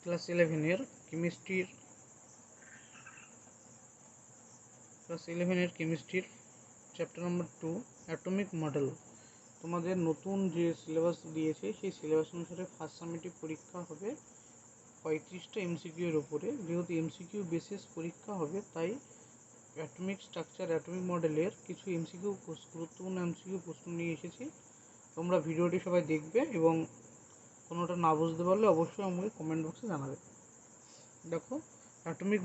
Class 11 কেমিস্ট্রির chapter নম্বর 2 atomic model. তোমাদের নতুন যে সিলেবাস দিয়েছে সেই সিলেবাস অনুসারে ফার্স্ট সামেটিভ পরীক্ষা হবে 35টা এমসিকিউ এর উপরে। যেহেতু এমসিকিউ বেসিস পরীক্ষা হবে, তাই অ্যাটমিক স্ট্রাকচার অ্যাটমিক মডেলের কিছু গুরুত্বপূর্ণ এমসিকিউ প্রশ্ন নিয়ে এসেছি। তোমরা ভিডিওটি সবাই দেখবে এবং কোনোটা না বুঝতে পারলে অবশ্যই আমাকে কমেন্ট বক্সে জানাবে। দেখো, অ্যাটমিক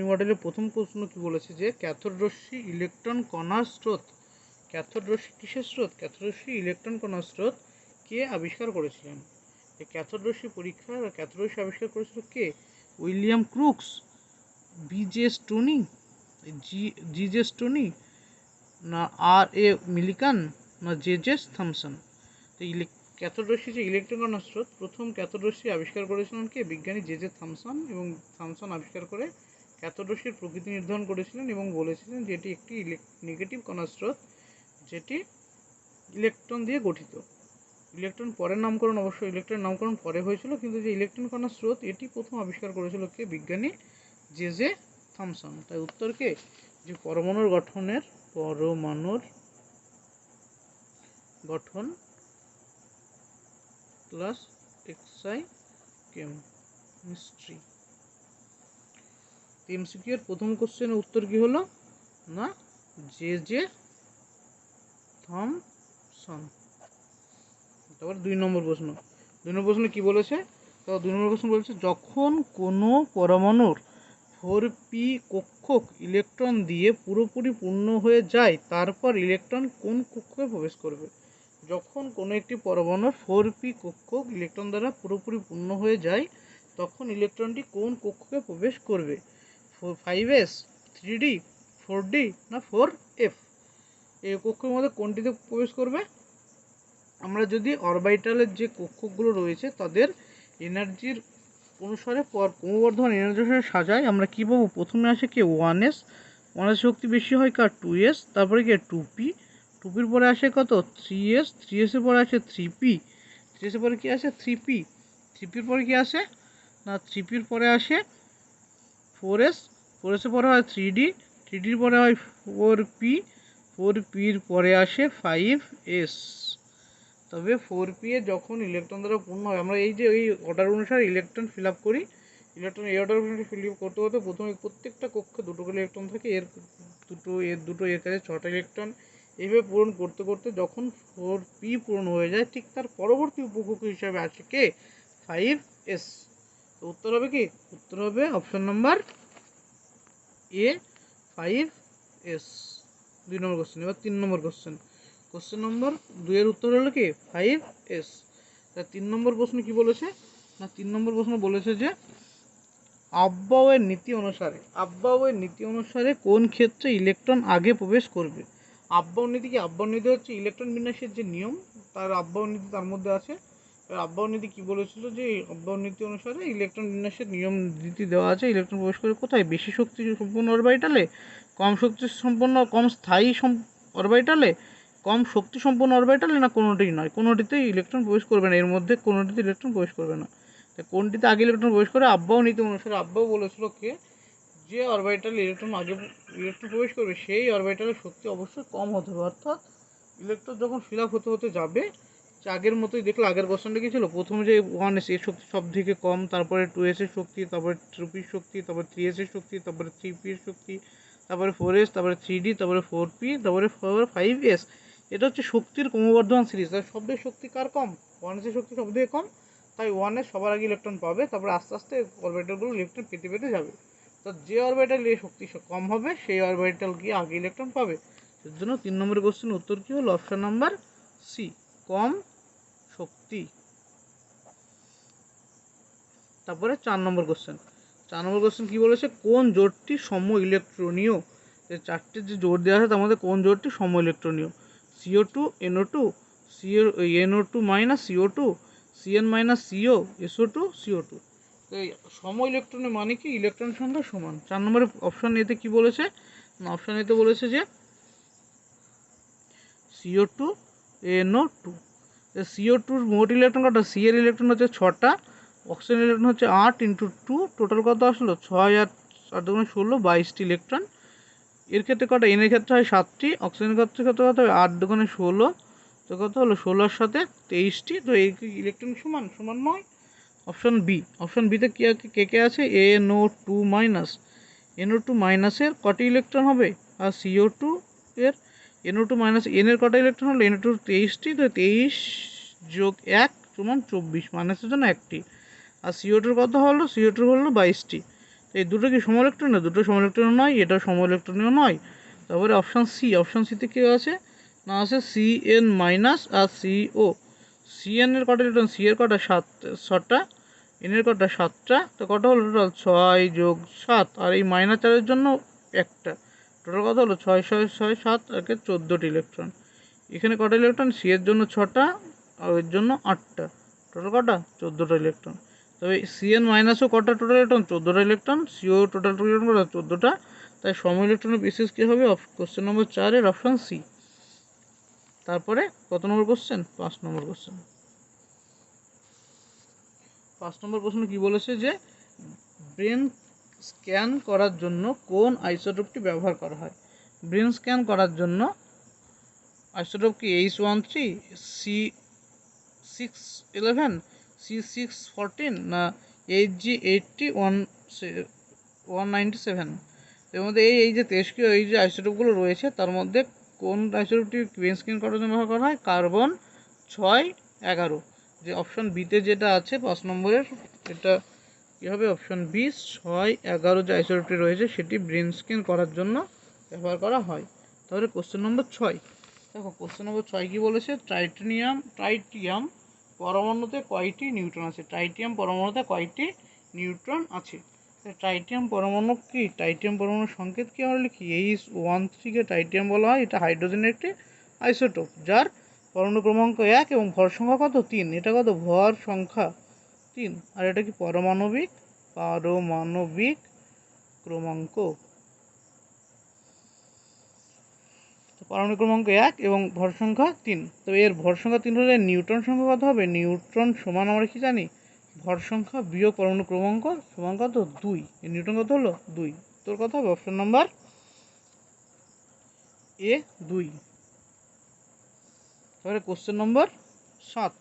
মডেলের প্রথম প্রশ্ন কি বলেছে যে ক্যাথোড রশ্মি ইলেকট্রন কণার স্রোত। ক্যাথোড রশ্মি কিসের স্রোত? ক্যাথোড রশ্মি ইলেকট্রন কণার স্রোত কে আবিষ্কার করেছিলেন? এই ক্যাথোড রশ্মি ক্যাথোড রশ্মি আবিষ্কার করেছিল কে? উইলিয়াম ক্রুক্স, জি জে স্টোনি, না আর.এ. মিলিকান, না জে থমসন? তো ক্যাথোড রশ্মি যে ইলেকট্রন কণার স্রোত, প্রথম ক্যাথোড রশ্মি আবিষ্কার করেছিলেন কে? বিজ্ঞানী জে থমসন। এবং থমসন আবিষ্কার করে ক্যাথোড রশ্মির প্রকৃতি নির্ধারণ করেছিলেন এবং বলেছিলেন যে এটি একটি নেগেটিভ কণার স্রোত, যেটি ইলেকট্রন দিয়ে গঠিত। ইলেকট্রন পরের নামকরণ, অবশ্যই ইলেকট্রনের নামকরণ পরে হয়েছিল, কিন্তু যে ইলেকট্রন কণার স্রোত এটি প্রথম আবিষ্কার করেছিল কে? বিজ্ঞানী জে থমসন। তাই উত্তর কে? যে পরমাণুর গঠন প্লাস এক্সাই কেমিস্ট্রি। এমসিকিউ এর প্রথম কোশ্চেনের উত্তর কি হলো? না জে থমসন। তারপর 2 নম্বর প্রশ্ন কি বলেছে? তো 2 নম্বর প্রশ্ন বলেছে যখন কোনো পরমাণুর 4p কক্ষক ইলেকট্রন দিয়ে পুরোপুরি পূর্ণ হয়ে যায়, তারপর ইলেকট্রন কোন কক্ষে প্রবেশ করবে? যখন কোনো একটি পরমাণুর 4p কক্ষক ইলেকট্রন দ্বারা পুরোপুরি পূর্ণ হয়ে যায়, তখন ইলেকট্রনটি কোন কক্ষে প্রবেশ করবে? 5s, 3d, 4d না 4f? এই কক্ষের মধ্যে কোনটিতে প্রবেশ করবে? আমরা যদি অরবিটালের যে কক্ষগুলো রয়েছে তাদের এনার্জির অনুসারে ক্রমবর্ধমান এনার্জি অনুসারে সাজাই, আমরা কী পাবো? প্রথমে আসে কি 1s, 1s শক্তি বেশি হয় কার? 2s, তারপরে কি 2p, 2pর পরে আসে কত? 3s, 3s এর পরে আসে 3p, 3s এর পরে কি আসে? 3p, 3pর পরে কি আসে? না 3pর পরে আসে 4s, 4s এর পরে হয় 3d, 3dর পরে হয় 4p, 4pর পরে আসে 5s। তবে 4p এ যখন ইলেকট্রন দ্বারা পূর্ণ হয়, আমরা এই অর্ডার অনুসারে ইলেকট্রন ফিল আপ করি। এই অর্ডার অনুসারে ফিল আপ করতে করতে প্রথমে প্রত্যেকটা কক্ষে দুটো করে ইলেকট্রন থাকে, এর কাছে 6টা ইলেকট্রন। এইভাবে পূরণ করতে করতে যখন 4p পূরণ হয়ে যায়, ঠিক তার পরবর্তী উপকক্ষ হিসাবে আসে কে? 5s। তো উত্তর হবে কি? উত্তর হবে option number A, 5s। 2 number question. এবার 3 নম্বর কোশ্চেন নম্বর 2 এর উত্তর হলো কি? 5s। তা 3 নম্বর প্রশ্ন কি বলেছে? না 3 নম্বর প্রশ্ন বলেছে যে আফবাওয়ের নীতি অনুসারে কোন ক্ষেত্রে ইলেকট্রন আগে প্রবেশ করবে? আফবাও নীতি কি? আফবাও নীতি হচ্ছে ইলেকট্রন বিন্যাসের যে নিয়ম, তার আফবাও নীতি তার মধ্যে আছে। আফবাও নীতি কি বলেছিল? যে আফবাও নীতি অনুসারে ইলেকট্রন বিন্যাসের নিয়ম নীতি দেওয়া আছে। ইলেকট্রন প্রবেশ করে কোথায়? বেশি শক্তি সম্পন্ন অরবিটালে, কম স্থায়ী অরবিটালে, কম শক্তি সম্পন্ন অরবিটালে, না কোনোটিই নয়? কোনোটিতেই ইলেকট্রন প্রবেশ করবে না, এর মধ্যে কোনোটিতে ইলেকট্রন প্রবেশ করবে না। কোনটিতে আগে ইলেকট্রন প্রবেশ করে? আফবাও নীতি অনুসারে। আফবাও বলেছিল কে? যে অরবিটালে ইলেকট্রন প্রবেশ করবে সেই অরবিটালের শক্তি অবশ্যই কম হতে হবে। অর্থাৎ ইলেকট্রন যখন ফিল আপ হতে যাবে, আগের মতোই দেখলো। আগের কোশ্চেনটা কি ছিল? প্রথমে যে 1s এর শক্তি সব থেকে কম, তারপরে 2s এর শক্তি, তারপরে 2p এর শক্তি, তারপরে 3s এর শক্তি, তারপরে 3p এর শক্তি, তারপরে 4s, তারপরে 3d, তারপরে 4p, তারপরে 5s। এটা হচ্ছে শক্তির ক্রমবর্ধমান সিরিজ। তার সবের শক্তি কার কম? 1s এর শক্তি সব থেকে কম, তাই 1s সবার আগে ইলেকট্রন পাবে। তারপরে আস্তে আস্তে অরবিটালগুলো ইলেকট্রন পেতে যাবে। তো যে অরবিটাল শক্তি কম হবে সেই অরবিটাল গিয়ে আগে ইলেকট্রন পাবে। এর জন্য 3 নম্বরের কোশ্চেন উত্তর কি হলো? অপশন নাম্বার সি, কম শক্তি। তারপরে 4 নম্বর কোশ্চেন কি বলেছে? কোন জোটটি সম ইলেকট্রনীয়? এই চারটে যে জোট দেওয়া আছে তার মধ্যে কোন জোটটি সম ইলেকট্রনীয়? CO2, NO2, NO2 minus CO2, CN minus CO, SO2, CO2। তো এই সম ইলেকট্রনের মানে কি? ইলেকট্রন সংখ্যা সমান। 4 নম্বরের অপশন এতে কি বলেছে? না অপশন এতে বলেছে যে CO2, NO2। CO2 মোট ইলেকট্রন কটা? C এর ইলেকট্রন হচ্ছে 6টা, অক্সিজেন ইলেকট্রন হচ্ছে 8 ইন্টু 2, টোটাল কত আসলো 6 আর 8 দুগুণে 16, 22টি ইলেকট্রন। এর ক্ষেত্রে কটা, এনের ক্ষেত্রে হয় 7টি, অক্সিজেনের ক্ষেত্রে কত কত হবে 8 দুগুণে 16, তো কত হলো 16 সাথে 23টি। তো এই ইলেকট্রন সমান সমান নয়। অপশন বি, অপশন বিতে কি কে কে আছে, NO2 মাইনাস, NO2 মাইনাসের কটি ইলেকট্রন হবে, আর CO2 এর NO2 মাইনাস এন এর কটা ইলেকট্রন হলো, NO2 23টি, তো 23 যোগ 1 সমান 24, মাইনাসের জন্য একটি। আর CO2 কত হলো, CO2 হলো 22টি। এই দুটো কি সম ইলেকট্রন, না দুটো সম ইলেকট্রন নয়, এটা সম ইলেকট্রনীয় নয়। তারপরে অপশান সি, অপশান সিতে কী আছে না, আছে CN মাইনাস আর CO। CN এর কটা ইলেকট্রন, সি এর কটা 7টা, এন এর কটা 7টা, তো কটা হলো টোটাল 6 যোগ 7, আর এই মাইনাস চার্জের জন্য একটা, টোটাল কত হলো 6 6 6 7 একে 14টি ইলেকট্রন। এখানে কটা ইলেকট্রন, সি এর জন্য 6টা আর এর জন্য 8টা, টোটাল কটা 14টা ইলেকট্রন। তবে CN মাইনাসও কটা টোটাল ইলেকট্রন, 14টা ইলেকট্রন, সিও টোটাল ইলেকট্রন কটা 14টা। তাই সম ইলেকট্রনের বিশেষ কী হবে, কোশ্চেন নম্বর 4-এর অপশান সি। তারপরে কত নম্বর কোশ্চেন, 5 নম্বর কোশ্চেন। 5 নম্বর প্রশ্ন কি বলেছে যে ব্রেন স্ক্যান করার জন্য কোন আইসোটোপটি ব্যবহার করা হয়। ব্রেন স্ক্যান করার জন্য আইসোটোপ কি H13, C611, C614 না Hg80 197? এর মধ্যে এই যে তেজস্ক্রিয় এই যে আইসোটোপগুলো রয়েছে তার মধ্যে কোন আইসোটোপটি ব্রেন স্ক্যান করার জন্য ব্যবহার করা হয়, কার্বন 611। যে অপশন বিতে যেটা আছে 5 নম্বরের, এটা কী হবে, অপশন বি 611 যে আইসোটোপটি রয়েছে সেটি ব্রেন স্ক্যান করার জন্য ব্যবহার করা হয়। তাহলে কোশ্চেন নম্বর 6, দেখো কোশ্চেন নম্বর 6 কী বলেছে, ট্রাইটিয়াম পরমাণুতে কয়টি নিউট্রন আছে, ট্রাইটিয়াম পরমাণুতে কয়টি নিউট্রন আছে। ট্রাইটিয়াম পরমাণু কি, ট্রাইটিয়াম পরমাণুর সংকেত কি আমরা লিখি, H13কে ট্রাইটিয়াম বলা হয়। এটা হাইড্রোজেনের একটি আইসোটোপ যার পরমাণু ক্রমাঙ্ক 1 এবং ভর সংখ্যা কত 3। এটা কত, ভর সংখ্যা 3, আর এটা কি পারমাণবিক ক্রমাঙ্ক, পারমাণবিক ক্রমাঙ্ক 1 এবং ভর সংখ্যা 3। তো এর ভর সংখ্যা 3 হলে নিউট্রন সংখ্যা কত হবে, নিউট্রন সমান আমরা কি জানি, ভর সংখ্যা বিয়োগ পরমাণু ক্রমাঙ্ক সমান কত 2। এর নিউটন কত হলো 2। তোর কথা হবে অপশন নাম্বার এ 2। তাহলে কোশ্চেন নম্বর 7,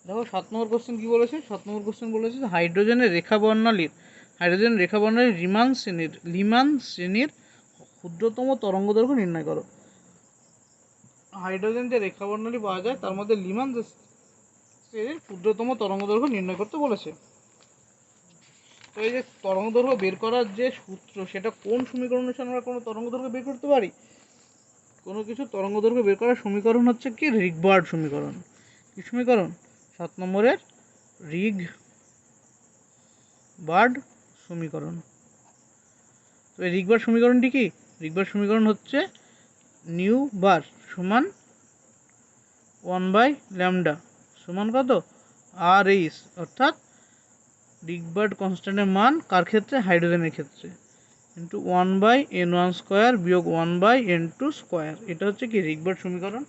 দেখো 7 নম্বর কোশ্চেন কী বলেছে, 7 নম্বর কোশ্চেন বলেছে হাইড্রোজেনের রেখা বর্ণালীর লিমান শ্রেণীর ক্ষুদ্রতম তরঙ্গদৈর্ঘ্য নির্ণয় করো। হাইড্রোজেন যে রেখা বর্ণালী পাওয়া যায় তার মধ্যে লিমান শ্রেণীর ক্ষুদ্রতম তরঙ্গদৈর্ঘ্য নির্ণয় করতে বলেছে। তো এই যে তরঙ্গদৈর্ঘ্য বের করার যে সূত্র, সেটা কোন সমীকরণ অনুসারে আমরা কোনো তরঙ্গদৈর্ঘ্য বের করতে পারি, কোনো কিছু তরঙ্গদৈর্ঘ্য বের করার সমীকরণ হচ্ছে কি, রিগবার্ড সমীকরণ। কি সমীকরণ, 7 নম্বরের রিগবার্ড সমীকরণ। তো এই রিগবার্ড সমীকরণটি কি, রিগবার্ড সমীকরণ হচ্ছে নিউ বার সমান 1/λ সমান কত RH, অর্থাৎ রিগবার্ড কনস্ট্যান্টের মান কার ক্ষেত্রে, হাইড্রোজেনের ক্ষেত্রে, ইন্টু 1/n1² বিয়োগ 1/n2²। এটা হচ্ছে কি রিগবার্ড সমীকরণ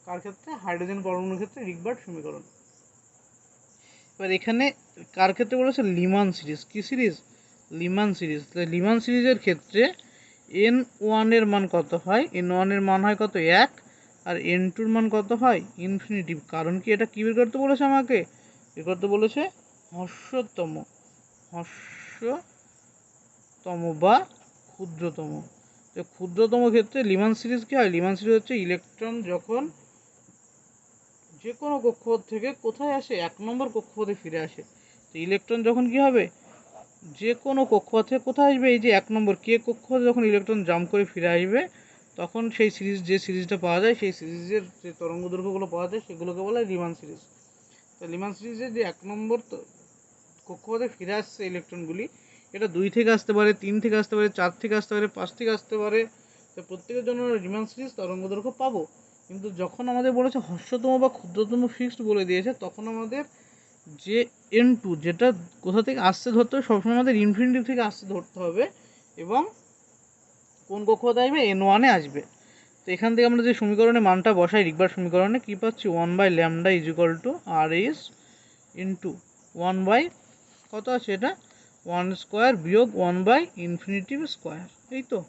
কার ক্ষেত্রে, হাইড্রোজেন পরমাণুর ক্ষেত্রে রিগবার্ড সমীকরণ। এবার এখানে কার ক্ষেত্রে বলেছে, লিমান সিরিজ। কি সিরিজ, লিমান সিরিজ। লিমান সিরিজের ক্ষেত্রে n1 এর মান কত হয়, n1 এর মান হয় কত 1, আর n2 এর মান কত হয় ইনফিনিটি। কারণ কি, এটা কী বের করতে বলেছে আমাকে, বের করতে বলেছে হ্রস্বতম বা ক্ষুদ্রতম। তো ক্ষুদ্রতম ক্ষেত্রে লিমান সিরিজ কী হয়, লিমান সিরিজ হচ্ছে ইলেকট্রন যখন যে কোনো কক্ষপথ থেকে কোথায় আসে, 1 নম্বর কক্ষপথে ফিরে আসে। তো ইলেকট্রন যখন কি হবে, যে কোনো কক্ষপথ থেকে কোথায় আসবে, এই যে 1 নম্বর কে কক্ষপথে যখন ইলেকট্রন জাম্প করে ফিরে আসবে, তখন সেই সিরিজটা পাওয়া যায়, সেই সিরিজের যে তরঙ্গদৈর্ঘ্যগুলো পাওয়া যায় সেগুলোকে বলা হয় লিমান সিরিজ। তো লিমান সিরিজের যে 1 নম্বর কক্ষপথে ফিরে আসছে ইলেকট্রনগুলি, এটা 2 থেকে আসতে পারে, 3 থেকে আসতে পারে, 4 থেকে আসতে পারে, 5 থেকে আসতে পারে। তো প্রত্যেকের জন্য আমরা লিমান সিরিজ তরঙ্গদৈর্ঘ্য পাবো। কিন্তু যখন আমাদের বলেছে হ্রস্বতম বা ক্ষুদ্রতম ফিক্সড বলে দিয়েছে, তখন আমাদের যে n2 যেটা কোথা থেকে আসছে ধরতে হবে, সবসময় আমাদের ইনফিনিটি থেকে আসছে ধরতে হবে, এবং কোন কক্ষপথে আসবে, n1 এ আসবে। তো এখান থেকে আমরা যে সমীকরণে মানটা বসাই রিগবার্ড সমীকরণে, কী পাচ্ছি, 1/λ = RH ইন্টু ওয়ান বাই কত আছে এটা, ওয়ান স্কোয়ার বিয়োগ ওয়ান বাই ইনফিনিটি স্কোয়ার, এই তো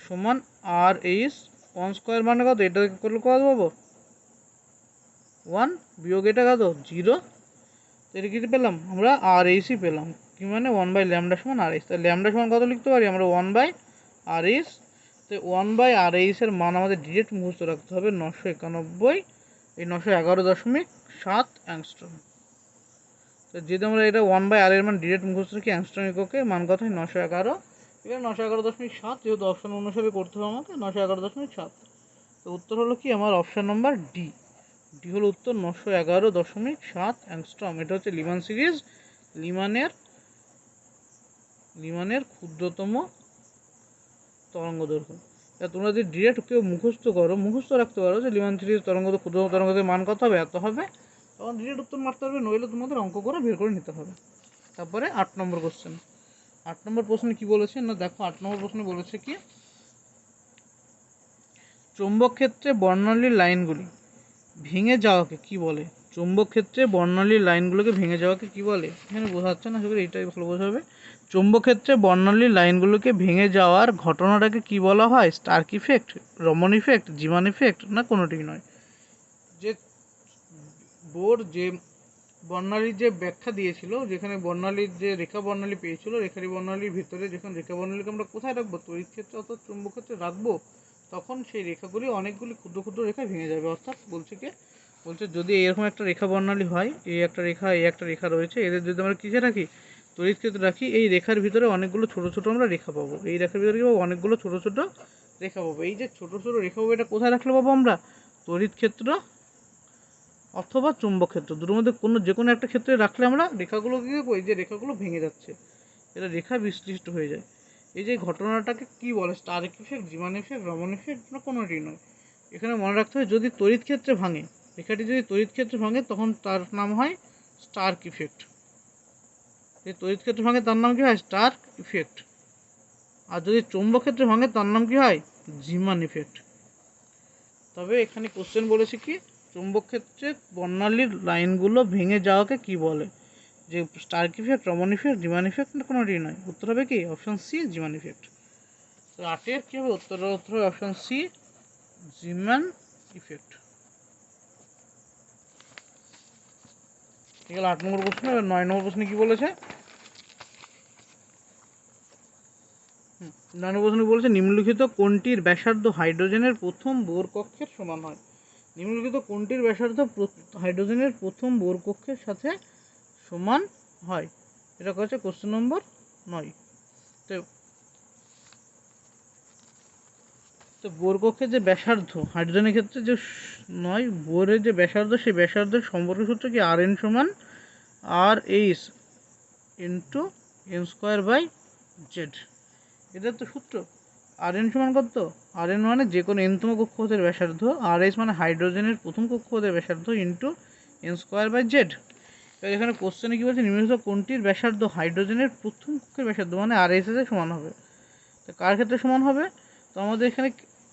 সমান আর এইচ ওয়ান স্কোয়ার মানে কত, এটা করলে কত পাবো ওয়ান বিয়োগ এটা কত জিরো, এটা কি পেলাম আমরা আর এইচই পেলাম, কি মানে ওয়ান বাই ল্যামডা সমান আর এইচ। তাহলে ল্যামডা সমান কত লিখতে পারি আমরা ওয়ান বাই আর এইচ। তো ওয়ান বাই আর এইচের মান আমাদের ডিরেক্ট মুখস্থ রাখতে হবে 991, এই 911.7 অ্যাংস্ট্রম। তো যদি আমরা এটা ওয়ান বাই আর এর মান ডিরেক্ট মুখস্থ রাখি অ্যাংস্ট্রম এককে, মান কত হয় 911, এবার 911.7, যেহেতু অপশন অনুসারে করতে হবে আমাকে 911.7। তো উত্তর হলো কি আমার অপশন নম্বর ডি, ডি হলো উত্তর 911.7 অ্যাংস্ট্রম। এটা হচ্ছে লিমান সিরিজ, লিমানের ক্ষুদ্রতম তরঙ্গ দৈর্ঘ্য। তোমরা যদি ডিরেক্ট কেউ মুখস্থ রাখতে পারো যে লিমান সিরিজ ক্ষুদ্রতম তরঙ্গের মান কত হবে, এত হবে, তখন ডিরেক্ট উত্তর মারতে পারবে, নইলে তোমাদের অঙ্ক করে বের করে নিতে হবে। তারপরে 8 নম্বর কোশ্চেন। 8 নম্বর প্রশ্নে কি বলেছে না দেখো, 8 নম্বর প্রশ্নে বলেছে কি, চৌম্বক ক্ষেত্রে বর্ণালীর লাইনগুলি ভেঙে যাওয়াকে কি বলে, চৌম্বক ক্ষেত্রে বর্ণালীর লাইনগুলোকে ভেঙে যাওয়াকে কি বলে, এখানে বোঝাচ্ছে না, সেগুলো এইটাই ভালো বোঝাবে। চৌম্বক ক্ষেত্রে বর্ণালীর লাইনগুলোকে ভেঙে যাওয়ার ঘটনাটাকে কি বলা হয়, Stark effect, Raman effect, Zeeman effect, না কোনোটি নয়। যে বোর যে বর্ণালীর যে ব্যাখ্যা দিয়েছিল, যেখানে বর্ণালীর যে রেখা বর্ণালী পেয়েছিল, রেখারি বর্ণালীর ভিতরে যখন রেখা বর্ণালীকে আমরা কোথায় রাখবো, তড়িৎ ক্ষেত্রে অর্থাৎ চৌম্বক ক্ষেত্রে রাখবো, তখন সেই রেখাগুলি অনেকগুলি ক্ষুদ্র ক্ষুদ্র রেখায় ভেঙে যাবে। অর্থাৎ বলছে যদি এরকম একটা রেখা বর্ণালী হয়, এই একটা রেখা রয়েছে, এদের যদি আমরা কিসে রাখি, তড়িৎ ক্ষেত্রে রাখি, এই রেখার ভিতরে অনেকগুলো ছোট ছোট আমরা রেখা পাবো, এই রেখার ভিতরে কি পাবো, অনেকগুলো ছোট ছোট রেখা পাবো। এই যে ছোট ছোট রেখা পাবো, এটা কোথায় রাখলে পাবো আমরা, তড়িৎ ক্ষেত্র অথবা চুম্বক ক্ষেত্র, দুটোর মধ্যে যে কোনো একটা ক্ষেত্রে রাখলে আমরা রেখাগুলো কি করবো, এই যে রেখাগুলো ভেঙে যাচ্ছে, এটা রেখা বিশ্লিষ্ট হয়ে যায়। এই যে ঘটনাটাকে কি বলে, Stark effect, Zeeman effect, Raman effect, না কোনোটি নয়। এখানে মনে রাখতে হবে যদি তড়িৎ ক্ষেত্রে ভাঙে, রেখাটি যদি তড়িৎ ক্ষেত্রে ভাঙে তখন তার নাম হয় স্টার্ক ইফেক্ট। যদি তড়িৎ ক্ষেত্রে ভাঙে তার নাম কি হয়, স্টার্ক ইফেক্ট। আর যদি চৌম্বক ক্ষেত্রে ভাঙে তার নাম কি হয়, জিমান ইফেক্ট। তবে এখানে কোশ্চেন বলেছে কি, চৌম্বক ক্ষেত্রে বর্ণালীর লাইনগুলো ভেঙে যাওয়াকে কি বলে, যে Stark effect, Raman effect, Zeeman effect, না কোনোটি নয়। উত্তর হবে কি অপশন সি, জিমান ইফেক্ট। তো 8-এর কি হবে উত্তর হবে অপশন সি, জিমান ইফেক্ট। এগুলো 8 নম্বর প্রশ্ন। এবার 9 নম্বর প্রশ্নে কি বলেছে, 9 নম্বর প্রশ্নে বলেছে নিম্নলিখিত কোনটির ব্যাসার্ধ হাইড্রোজেনের প্রথম বোর কক্ষের সমান হয়, নিম্নলিখিত কোনটির ব্যাসার্ধ হাইড্রোজেনের প্রথম বোর কক্ষের সাথে সমান হয়, এটা হচ্ছে কোশ্চেন নম্বর 9। তো বোর কক্ষের যে ব্যাসার্ধ হাইড্রোজেনের ক্ষেত্রে যে বোরের যে ব্যাসার্ধ, সেই ব্যাসার্ধের সম্পর্ক সূত্র কি, আর এন সমান R H into N square by Z, এটা তো সূত্র। আর এন সমান কত, আর এন মানে যে কোনো এনতম কক্ষপথের ব্যাসার্ধ, আর এইচ মানে হাইড্রোজেনের প্রথম কক্ষপথের ব্যাসার্ধ into N square by z. এবার এখানে কোশ্চেনে কী বলছে, নিম্নলিখিত কোনটির ব্যাসার্ধ হাইড্রোজেনের প্রথম কক্ষের ব্যাসার্ধ মানে আর এইচ এর সমান হবে, তো কার ক্ষেত্রে সমান হবে, তো আমাদের এখানে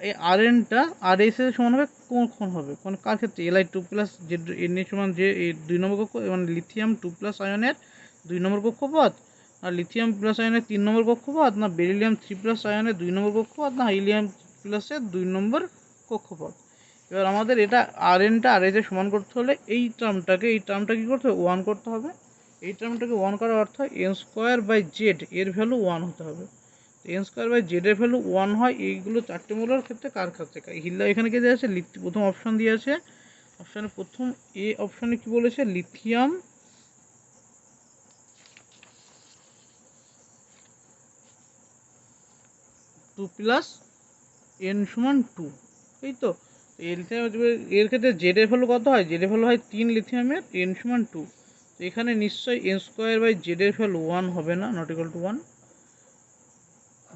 এই আর এনটা আর এইচ এর সমান হবে কোন হবে, কোন কার ক্ষেত্রে, Li two plus z n এর সমান যে এই 2 নম্বর কক্ষ, মানে লিথিয়াম 2+ আয়নের 2 নম্বর কক্ষপথ, আর লিথিয়াম প্লাস আয়নের 3 নম্বর কক্ষপথ, না বেরিলিয়াম 3+ আয়নের 2 নম্বর কক্ষপথ, না হিলিয়াম প্লাসের 2 নম্বর কক্ষপথ। এবার আমাদের এটা আর এনটা আর এইচ এর সমান করতে হলে এই টার্মটা কী করতে হবে, 1 করতে হবে। এই টার্মটাকে 1 করার অর্থ এন স্কোয়ার বাই জেড এর ভ্যালু 1 হতে হবে। এন স্কোয়ার বাই জেড এর ভ্যালু 1 হয় এইগুলো চারটে মূলের ক্ষেত্রে, কার ক্ষেত্রে, এখানে কে দেওয়া আছে, প্রথম অপশন দিয়ে আছে, অপশানে প্রথম এ অপশানে কি বলেছে, লিথিয়াম 2+ এন সমান 2, এই তো। এর ক্ষেত্রে জেড এর ভ্যালু কত হয়, জেড এর ভ্যালু হয় 3 লিথিয়ামের, এন সমান 2। তো এখানে নিশ্চয়ই এন স্কোয়ার বাই জেড এর ভ্যালু 1 হবে না, নট ইকুয়াল টু 1।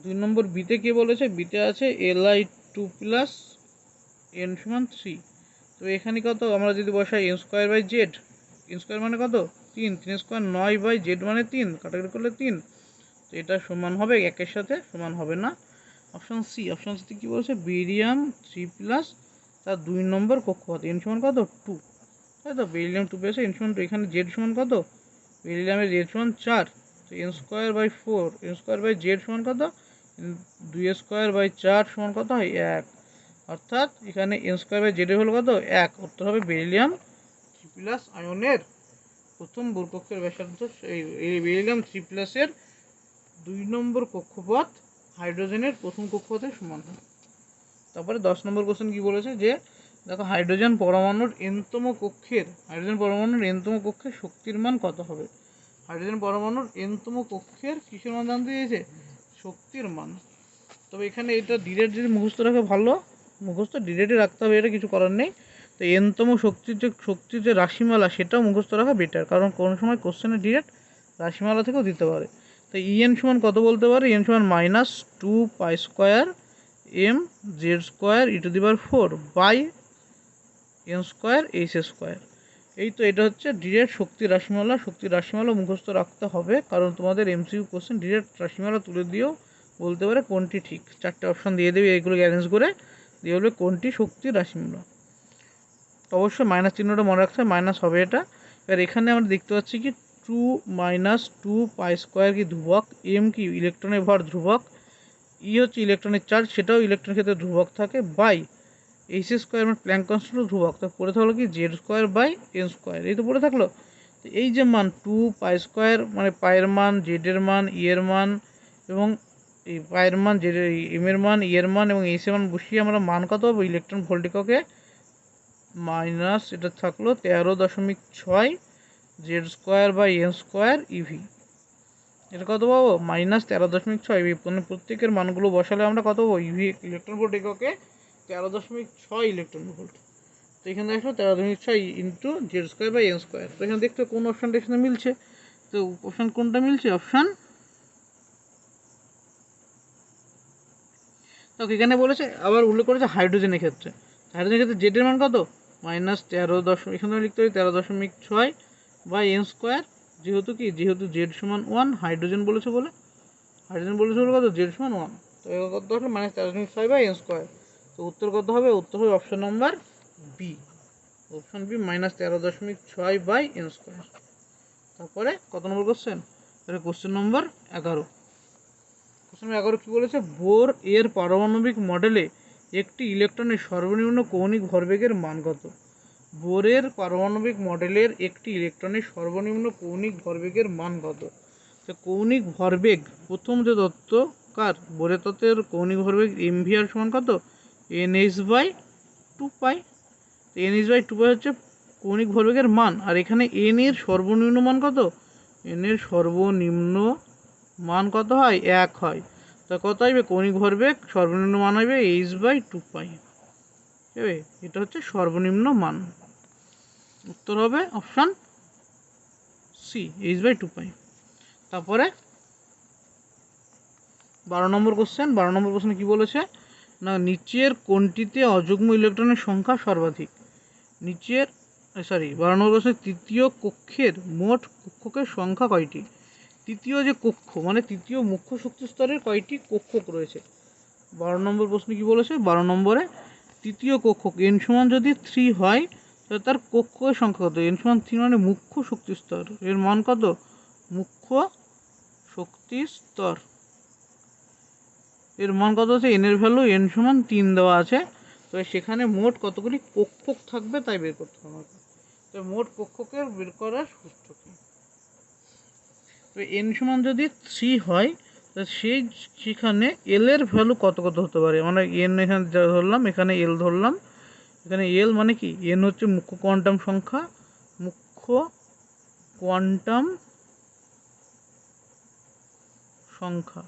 2 নম্বর বিতে কে বলেছে, বিতে আছে Li2+ এন সমান 3। তো এখানে কত, আমরা যদি বসাই n square by z, n square মানে কত 3, 3 স্কোয়ার 9 বাই জেড মানে 3, কাটাকাটি করলে 3, তো এটা সমান হবে, একের সাথে সমান হবে না। অপশান সিতে কী বলছে, বেরিয়াম 3+ তার 2 নম্বর কক্ষপথ, এন সমান কত 2, তাই তো। বেরিলিয়াম 2 এন সমান 2, এখানে জেড সমান কত, বেরিলিয়ামের জেড সমান 4, তো n square by 4, n square by z সমান কত, 2 স্কোয়ার বাই 4 সমান কত হয় 1, অর্থাৎ এখানে এন স্কোয়ার বাই জেডের হলো কত 1। উত্তর হবে বেরিলিয়াম 3+ আয়নের প্রথম বর্গকক্ষের ব্যাসার্ধ, এই বেরিলিয়াম 3+-এর 2 নম্বর কক্ষপথ হাইড্রোজেনের প্রথম কক্ষপথের সমান হয়। তারপরে 10 নম্বর কোশ্চেন কি বলেছে যে দেখো হাইড্রোজেন পরমাণুর এনতম কক্ষের শক্তির মান কত হবে। হাইড্রোজেন পরমাণুর এনতম কক্ষের কিসের মান জানতে চেয়েছে, শক্তির মান। তবে এখানে এটা ডিরেক্ট যদি মুখস্থ রাখে ভালো, মুখস্থ ডিরেক্টই রাখতে হবে, এটা কিছু করার নেই। তো এনতম শক্তির যে রাশিমালা সেটাও মুখস্থ রাখা বেটার, কারণ কোনো সময় কোশ্চেনে ডিরেক্ট রাশিমালা থেকেও দিতে পারে। তো ইএন সমান কত বলতে পারে, ইএন সমান -2π² m z² e⁴ by n² h²। এই তো এটা হচ্ছে ডিরেক্ট শক্তির রাশিমালা। শক্তির রাশিমালা মুখস্থ রাখতে হবে, কারণ তোমাদের এমসিকিউ কোশ্চেন ডিরেক্ট রাশিমালা তুলে দিয়েও বলতে পারে কোনটি ঠিক। 4টে অপশান দিয়ে দেবে, এইগুলো অ্যারেঞ্জ করে দিয়ে বলবে কোনটি শক্তির রাশিমালা। তো অবশ্যই মাইনাস চিহ্নটা মনে রাখতে হবে, মাইনাস হবে এটা। এবার এখানে আমরা দেখতে পাচ্ছি কি 2 - 2π² কি ধ্রুবক, এম কি ইলেকট্রনের ভর ধ্রুবক, ই হচ্ছে ইলেকট্রনের চার্জ, সেটাও ইলেকট্রনের ক্ষেত্রে ধ্রুবক থাকে, বাই h² মানে প্ল্যাঙ্ক কনস্ট্যান্ট ধ্রুবক। তো পড়ে থাকলো কি z²/n², এই তো পড়ে থাকলো। তো এই যে মান 2π² মানে পায়ের মান, জেডের মান, ই এর মান, এবং এই পায়ের মান, জেডের এম এর মান, ই এর মান এবং এইচ এর মান বসিয়ে আমরা মান কত পাবো, ইলেকট্রন ভোল্ট এককে মাইনাস এটা থাকলো 13.6 z²/n² eV। এটা কত পাবো, -13.6 eV। প্রত্যেকের মানগুলো বসালে আমরা কত পাবো, ইভি ইলেকট্রন ভোল্ট এককে 13.6 ইলেকট্রন ভোল্ট। তো এখানে দেখো 13.6 ইন্টু z²/n²। তো এখানে দেখতে কোন অপশানটা এখানে মিলছে, তো অপশান কোনটা মিলছে, অপশান তো এখানে বলেছে আবার উল্লেখ করেছে হাইড্রোজেনের ক্ষেত্রে। হাইড্রোজেনের ক্ষেত্রে জেডের মান কত, -13, এখানে লিখতে হবে 13.6 বাই n², যেহেতু জেড সমান 1, হাইড্রোজেন বলেছে বলে কত, জেড সমান 1, তো এবার কত হবে -13.6 বাই n²। তো উত্তর কত হবে, উত্তর হবে option number B, option B -13.6 by n²। তারপরে কত নম্বর কোশ্চেন, তাহলে কোশ্চেন নম্বর 11। কোশ্চেন নম্বর 11 কী বলেছে, বোর এর পারমাণবিক মডেলে একটি ইলেকট্রনের সর্বনিম্ন কৌণিক ভরবেগের মান কত। বোরের পারমাণবিক মডেলের একটি ইলেকট্রনের সর্বনিম্ন কৌণিক ভরবেগের মান কত। তো কৌণিক ভরবেগ প্রথম যে তত্ত্বকার বোরের তত্ত্বের কৌণিক ভরবেগ mvr সমান কত, nh/2π। nh/2π হচ্ছে কৌণিক ভরবেগের মান, আর এখানে n এর সর্বনিম্ন মান কত, n এর সর্বনিম্ন মান কত হয়, 1 হয়। তা কত আসবে, কৌণিক ভরবেগ সর্বনিম্ন মান হবে h/2π। ঠিক আছে, এটা হচ্ছে সর্বনিম্ন মান। উত্তর হবে অপশান সি, h/2π। তারপরে 12 নম্বর কোশ্চেন। 12 নম্বর কোশ্চেনে কী বলেছে না, নিচের কোনটিতে অযুগ্ম ইলেকট্রনের সংখ্যা সর্বাধিক। 12 নম্বর কোশ্চেন, তৃতীয় কক্ষের মোট কক্ষকের সংখ্যা কয়টি। তৃতীয় যে কক্ষ মানে তৃতীয় মুখ্য শক্তি স্তরের কয়টি কক্ষক রয়েছে। 12 নম্বর প্রশ্ন কি বলেছে, 12 নম্বরে তৃতীয় কক্ষক n সমান যদি 3 হয় তাহলে তার কক্ষকের সংখ্যা কত। n সমান 3 মানে মুখ্য শক্তি স্তর, এর মান কত, মুখ্য শক্তি স্তর এর মান কত আছে, n এর ভ্যালু n সমান 3 দেওয়া আছে। তো সেখানে মোট কতগুলি কক্ষক থাকবে তাই বের করতে হবে। তো মোট কক্ষকের বের করার সূত্র কি, তো n সমান যদি 3 হয় তো সেখানে l এর ভ্যালু কত কত হতে পারে। মানে n এখানে ধরলাম, এখানে l ধরলাম, এখানে l মানে কি, n হচ্ছে মুখ্য কোয়ান্টাম সংখ্যা, মুখ্য কোয়ান্টাম সংখ্যা,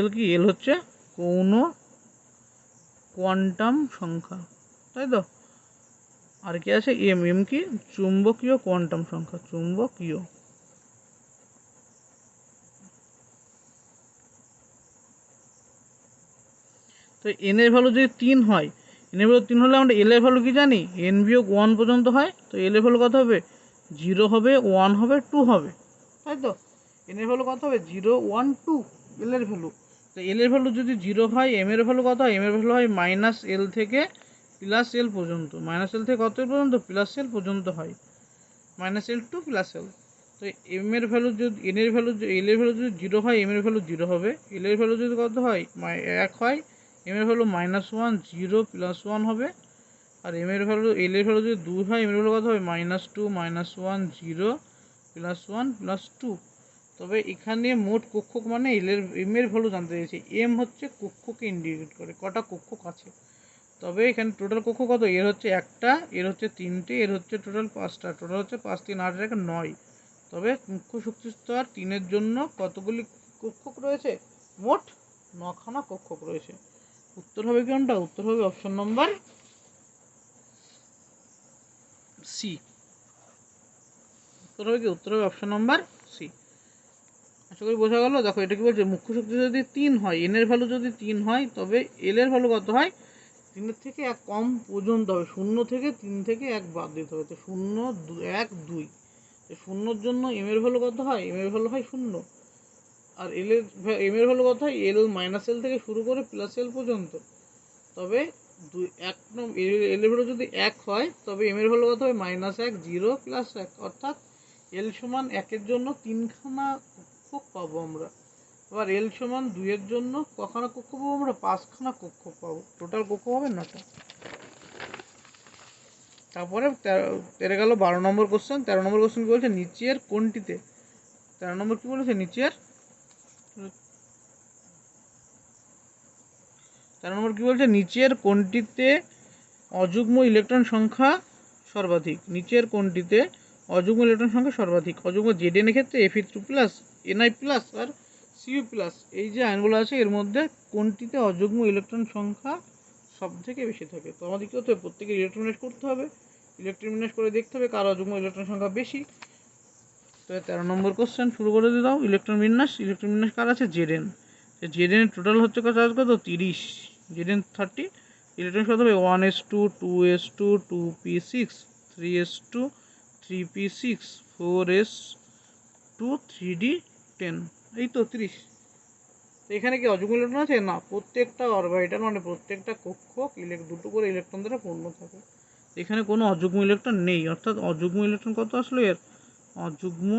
l কি, l হচ্ছে গৌণ কোয়ান্টাম সংখ্যা, তাই তো। আর কি আছে m, m কি চুম্বকীয় কোয়ান্টাম সংখ্যা, চুম্বকীয়। তো n এর ভ্যালু যদি 3 হয়, n এর ভ্যালু 3 হলে আমরা l এর ভ্যালু কি জানি, n - 1 পর্যন্ত হয়। তো l এর ভ্যালু কত হবে, 0 হবে, 1 হবে, 2 হবে, তাই তো। n এর ভ্যালু কত হবে, 0, 1, 2 l এর ভ্যালু। তো l এর ভ্যালু যদি 0 হয়, m এর ভ্যালু কত হয়, m এর ভ্যালু হয় -l থেকে প্লাস এল পর্যন্ত, মাইনাস এল থেকে কত পর্যন্ত প্লাস এল পর্যন্ত হয়, minus L two plus L. তো এম এর ভ্যালু যদি এন এর ভ্যালু এল এর ভ্যালু যদি 0 হয়, এম এর ভ্যালু 0 হবে। এল এর ভ্যালু যদি কত হয় 1 হয়, এম এর ভ্যালু -1 0 +1 হবে। আর এম এর ভ্যালু এল এর ভ্যালু যদি 2 হয়, এম এর ভ্যালু কত হবে -2 -1 0 +1 +2। তবে এখানে মোট কক্ষক মানে এম এর ভ্যালু জানতে চাইছি। এম হচ্ছে কক্ষকে ইন্ডিকেট করে, কটা কক্ষক আছে। তবে এখানে টোটাল কক্ষ কত, এর হচ্ছে একটা, এর হচ্ছে 3টে, এর হচ্ছে টোটাল 5টা, টোটাল হচ্ছে 5 3 8 1 9। তবে মুখ্য শক্তি স্তর 3-এর জন্য কতগুলি কক্ষক রয়েছে, মোট 9খানা কক্ষক রয়েছে। উত্তর হবে কোনটা, উত্তর হবে অপশন নম্বর সি। উত্তর হবে কি, উত্তর হবে অপশন নম্বর সি। আশা করি বোঝা গেল। দেখো এটা কি বলছে, মুখ্য শক্তি যদি 3 হয়, এন এর ভ্যালু যদি 3 হয়, তবে এল এর ভ্যালু কত হয়, 3-এর থেকে 1 কম পর্যন্ত হবে। 0 থেকে 3 থেকে 1 বাদ দিতে হবে। তো 0 1 2, 0-র জন্য এম এর ভ্যালু কত হয়, এম এর ভ্যালু হয় 0। আর এম এর ভ্যালু কত হয়, এল মাইনাস এল থেকে শুরু করে প্লাস এল পর্যন্ত। তবে এল এর ভ্যালু যদি 1 হয়, তবে এম এর ভ্যালু কত হবে -1 0 +1, অর্থাৎ এল সমান 1-এর জন্য 3খানা কক্ষক পাবো আমরা। আবার এল সমান 2-এর জন্য কখানা কক্ষ পাবো আমরা, 5খানা কক্ষ পাবো। টোটাল কক্ষ হবে 9টা। তারপরে তেরে গেল 12 নম্বর কোশ্চেন। 13 নম্বর কোশ্চেন কি বলছে, নিচের কোনটিতে, 13 নম্বর কি বলেছে, নিচের 13 নম্বর কি বলছে, নিচের কোনটিতে অযুগ্ম ইলেকট্রন সংখ্যা সর্বাধিক, নিচের কোনটিতে অযুগ্ম ইলেকট্রন সংখ্যা সর্বাধিক। অযুগ্ম জেডএন এর ক্ষেত্রে Fe2+, Ni+ আর Cu+, এই যে আয়নগুলো আছে এর মধ্যে কোনটিতে অযুগ্ম ইলেকট্রন সংখ্যা সব থেকে বেশি থাকে। তো আমাদের কী করতে হবে, প্রত্যেকে ইলেকট্রন বিন্যাস করতে হবে, ইলেকট্রন বিন্যাস করে দেখতে হবে কার অযুগ্ম ইলেকট্রন সংখ্যা বেশি। তো 13 নম্বর কোশ্চেন শুরু করে দিয়ে দাও। ইলেকট্রন বিন্যাস কার আছে, জেডএন। জেডএন এর টোটাল হচ্ছে চার্জ কত, 30, জেডএন 30। ইলেকট্রন কত হবে 1s2 2s2 2p6 3s2 3p6 4s2 3d10, এই তো 30। তো এখানে কি অযুগ্ম ইলেকট্রন আছে, না, প্রত্যেকটা অরবিটাল মানে প্রত্যেকটা কক্ষক দুটো করে ইলেকট্রন দ্বারা পূর্ণ থাকে। এখানে কোনো অযুগ্ম ইলেকট্রন নেই, অর্থাৎ অযুগ্ম ইলেকট্রন কত আসলো এর, অযুগ্ম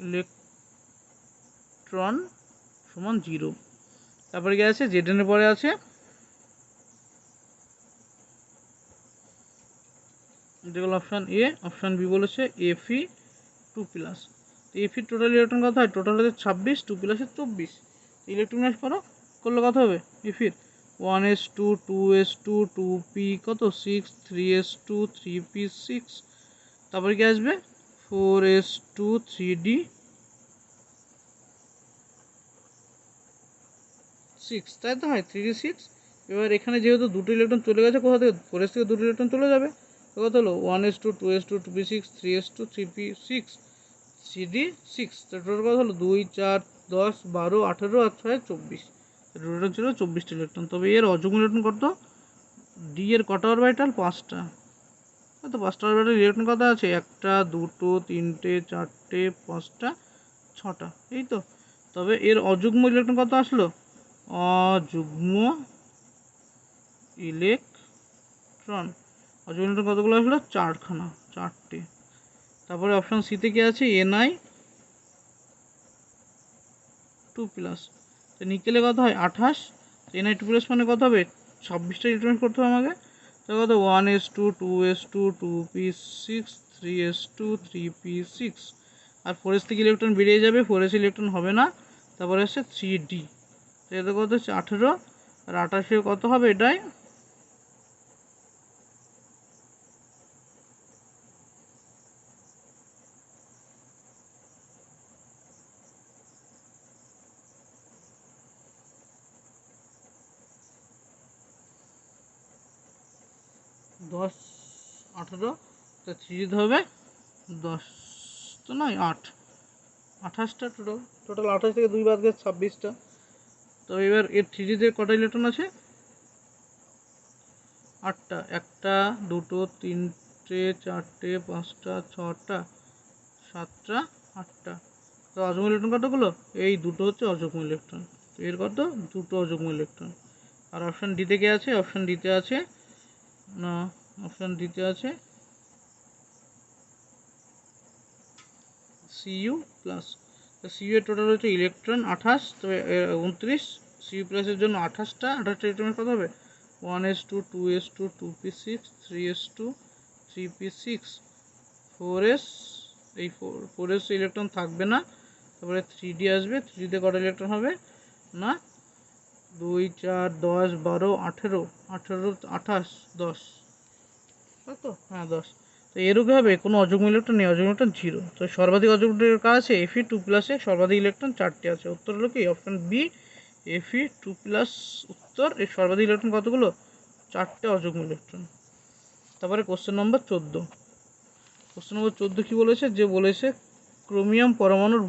ইলেকট্রন সমান 0। তারপরে কি আছে, জেডএন এর পরে আছে যেগুলো অপশান এ, অপশান বি বলেছে Fe2+। তো Fe টোটাল ইলেকট্রন কত হয়, টোটাল হচ্ছে 26, 2 + 24। ইলেকট্রন বিন্যাস করলে কত হবে, Fe 1s2 2s2 2p কত 6 3s2 3p6, তারপরে কি আসবে 4s2 3d6, তাই তো হয় 3d6। এবার এখানে যেহেতু দুটো ইলেকট্রন চলে গেছে, কোথা থেকে, 4s থেকে দুটো ইলেকট্রন চলে যাবে। তো কত হলো 1s2 2s2 2p6 3s2 3p6 3d6। তো টোটাল কত হলো 2 4 10 12 18 আর 6 24। টোটাল ছিল 24টি ইলেকট্রন। তবে এর অযুগ্ম ইলেকট্রন কত, ডি এর কটা অরবিটাল, 5টা। তো 5টা অরবিটাল ইলেকট্রন কত আছে, 1টা 2টো 3টে 4টে 5টা 6টা, এই তো। তবে এর অযুগ্ম ইলেকট্রন কত আসলো, অযুগ্ম ইলেকট্রন কতগুলো আসলো, 4টে। তারপরে অপশান সিতে কি আছে, Ni2+। তো নিকেলে কত হয় 28, Ni2+ মানে কত হবে 26টা ইলেকট্রন করতে হবে আমাকে। তো কত 1s2 2s2 2p6 3s2 3p6 আর 4s থেকে ইলেকট্রন বেরিয়ে যাবে, 4s ইলেকট্রন হবে না। তারপরে আসছে 3d। তো এটা কত হচ্ছে 18 আর 28 কত হবে, এটাই 10 18। তো 3 দিতে হবে 10, তো নয় 8, 28টা টোটাল 28 থেকে 2 বাদ গেছে 26টা। তো এবার এর 3D কটা ইলেকট্রন আছে, 8টা, 1টা 2টো 3টে 4টে 5টা 6টা 7টা 8টা। তো অযুগ্ম ইলেকট্রন কতগুলো, এই দুটো হচ্ছে অযুগ্ম ইলেকট্রন। এর কত, দুটো অযুগ্ম ইলেকট্রন। আর অপশান ডিতে কে আছে, অপশান ডিতে আছে না, অপশান ডিতে আছে সিইউ প্লাস। তো সিইউ এর টোটাল হচ্ছে ইলেকট্রন 28, তবে 29, সিইউ প্লাসের জন্য 28টা ইলেকট্রন কত হবে 1s2 2s2 2p6 3s2 3p6 4s, এই 4s ইলেকট্রন থাকবে না, তারপরে 3d আসবে, 3d কটা ইলেকট্রন হবে না 2 4 10 12 18 18 28 10, তাই তো? হ্যাঁ 10। তো এরকম হবে কোনো অযুগ্ম ইলেকট্রন নেই, অযুগ্ম ইলেকট্রন 0। তো সর্বাধিক অযুগ্ম কার আছে Fe2+, সর্বাধিক ইলেকট্রন 4টে আছে। উত্তর হলো কি অপশন বি Fe2+। উত্তর, এর সর্বাধিক ইলেকট্রন কতগুলো 4টে অযুগ্ম ইলেকট্রন। তারপরে কোশ্চেন নম্বর 14। কোশ্চেন নম্বর 14 কি বলেছে, যে বলেছে ক্রোমিয়াম পরমাণুর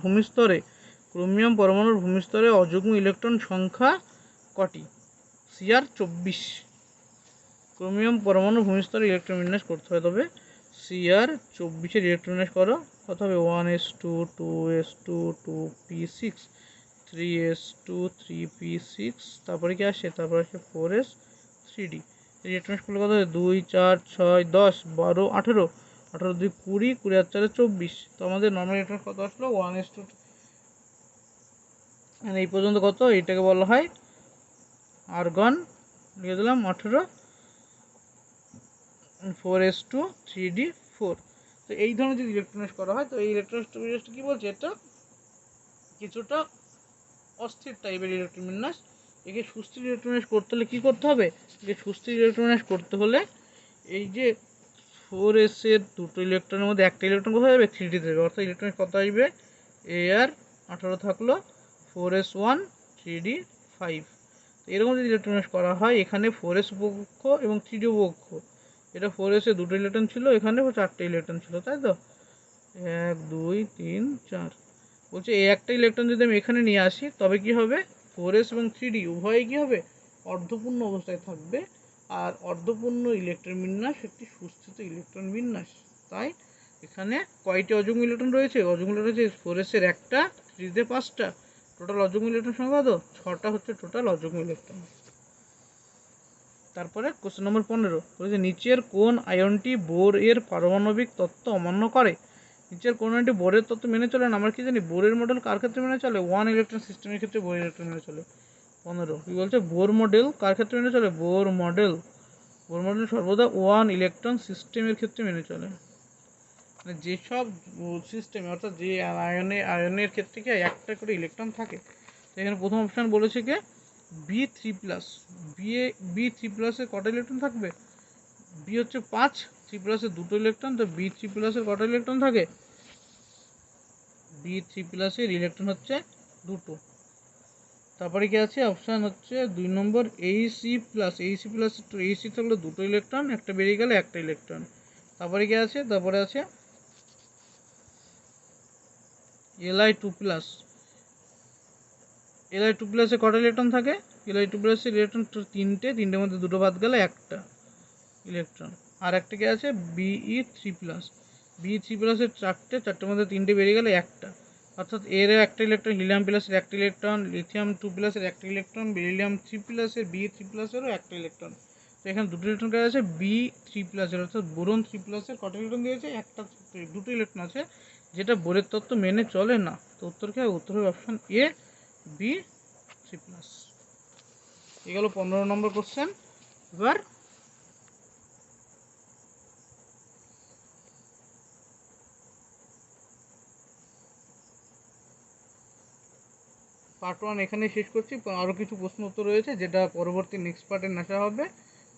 ভূমিস্তরে অযুগ্ম ইলেকট্রন সংখ্যা কটি? Cr 24। ক্রোমিয়াম পরমাণু ভূমিস্তরে ইলেকট্রন বিন্যাস করতে হয়, তবে Cr 24 ইলেকট্রন বিন্যাস করো, কত হবে 1s2 2s2 2p6 3s2 3p6, তারপরে কি আসে, তারপরে আসে 4s 3d। ইলেকট্রন করলে কত হবে 2 4 6 10 12 18, 18 2 20, 20 আর 4 24। তো আমাদের নর্মাল ইলেকট্রন কত আসলো 1s2, মানে এই পর্যন্ত কত, এটাকে বলা হয় আর্গন, লিখে দিলাম 18, 4s2 3d 4। তো এই ধরনের যদি ইলেকট্রনিক্স করা হয়, তো এই ইলেকট্রনিক্সটা কী বলছে, এটা কিছুটা অস্থির টাইপের ইলেকট্রন বিন্যাস। একে সুস্থির ইলেকট্রনিক্স করতে হলে কী করতে হবে, একে সুস্থির ইলেকট্রনিক্স করতে হলে এই যে 4s এর দুটো ইলেকট্রনের মধ্যে একটা ইলেকট্রন কোথায় যাবে 3d দেবে, অর্থাৎ ইলেকট্রনিক্স কত আসবে আর 18 থাকলো 4s1 3d 5। এরকম যদি ইলেকট্রনিক্স করা হয়, এখানে 4s উপকক্ষ এবং 3d উপকক্ষ, এটা 4s এ দুটো ইলেকট্রন ছিল, এখানে 4টে ইলেকট্রন ছিল, তাই তো 1 2 3 4। বলছে এই একটা ইলেকট্রন যদি আমি এখানে নিয়ে আসি, তবে কি হবে 4s এবং 3d উভয়ই কি হবে অর্ধপূর্ণ অবস্থায় থাকবে। আর অর্ধপূর্ণ ইলেকট্রন বিন্যাস একটি সুস্থিত ইলেকট্রন বিন্যাস। তাই এখানে কয়টি অযুগ্ম ইলেকট্রন রয়েছে, অযুগ্ম ইলেকট্রন রয়েছে 4s এর একটা, 3d তে 5টা, টোটাল অযুগ্ম ইলেকট্রন সংখ্যা কত 6টা হচ্ছে টোটাল অযুগ্ম ইলেকট্রন। তারপরে কোশ্চেন নম্বর 15 বলেছে নিচের কোন আয়নটি বোর এর পারমাণবিক তত্ত্ব অমান্য করে? নিচের কোন আয়নটি বোরের তত্ত্ব মেনে চলে না? আমরা কি জানি বোরের মডেল কার ক্ষেত্রে মেনে চলে, 1 ইলেকট্রন সিস্টেমের ক্ষেত্রে বোর ইলেকট্রন মেনে চলে। 15 কি বলছে, বোর মডেল কার ক্ষেত্রে মেনে চলে, বোর মডেল সর্বদা 1 ইলেকট্রন সিস্টেমের ক্ষেত্রে মেনে চলে। মানে যেসব সিস্টেমে, অর্থাৎ যে আয়নের ক্ষেত্রে কি একটা করে ইলেকট্রন থাকে। এখানে প্রথম অপশান বলেছে কি B3+, B3+-এর কটা ইলেকট্রন থাকবে, বি হচ্ছে 5, 3+-এর দুটো ইলেকট্রন, তো B3+-এর কটা ইলেকট্রন থাকে, B3+-এর ইলেকট্রন হচ্ছে দুটো। তারপরে কি আছে, অপশান হচ্ছে 2 নম্বর AC+, AC থাকলে দুটো ইলেকট্রন, একটা বেরিয়ে গেলে একটা ইলেকট্রন। তারপরে কি আছে, তারপরে আছে Li2+, Li2+-এ কটা ইলেকট্রন থাকে, Li2+-এর ইলেকট্রন তিনটের মধ্যে দুটো বাদ গেলে একটা ইলেকট্রন। আর একটা কি আছে Be3+, Be3+-এর চারটের মধ্যে তিনটে বেরিয়ে গেলে একটা, অর্থাৎ এর একটা ইলেকট্রন, হিলিয়াম প্লাসের একটা ইলেকট্রন, লিথিয়াম 2+-এর একটা ইলেকট্রন, বেরিলিয়াম 3+-এর Be3+-এরও একটা ইলেকট্রন। তো এখানে দুটো ইলেকট্রন কাজ আছে B3+-এর, অর্থাৎ বোরন 3+-এর কটা ইলেকট্রন দিয়েছে, দুটো ইলেকট্রন আছে, যেটা বোরের তত্ত্ব মেনে চলে না। তো উত্তর কি হবে, উত্তর হবে অপশান এ B3+। এই গেল 15 নম্বর কোশ্চেন। এবার পার্ট 1 এখানে শেষ করছি। আরও কিছু প্রশ্ন উত্তর রয়েছে, যেটা পরবর্তী নেক্সট পার্টে নেশা হবে।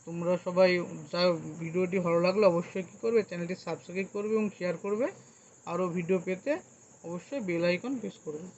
তোমরা সবাই যা ভিডিওটি ভালো লাগলে অবশ্যই কী করবে, চ্যানেলটি সাবস্ক্রাইব করবে এবং শেয়ার করবে। আরও ভিডিও পেতে অবশ্যই বেল আইকন প্রেস করবে।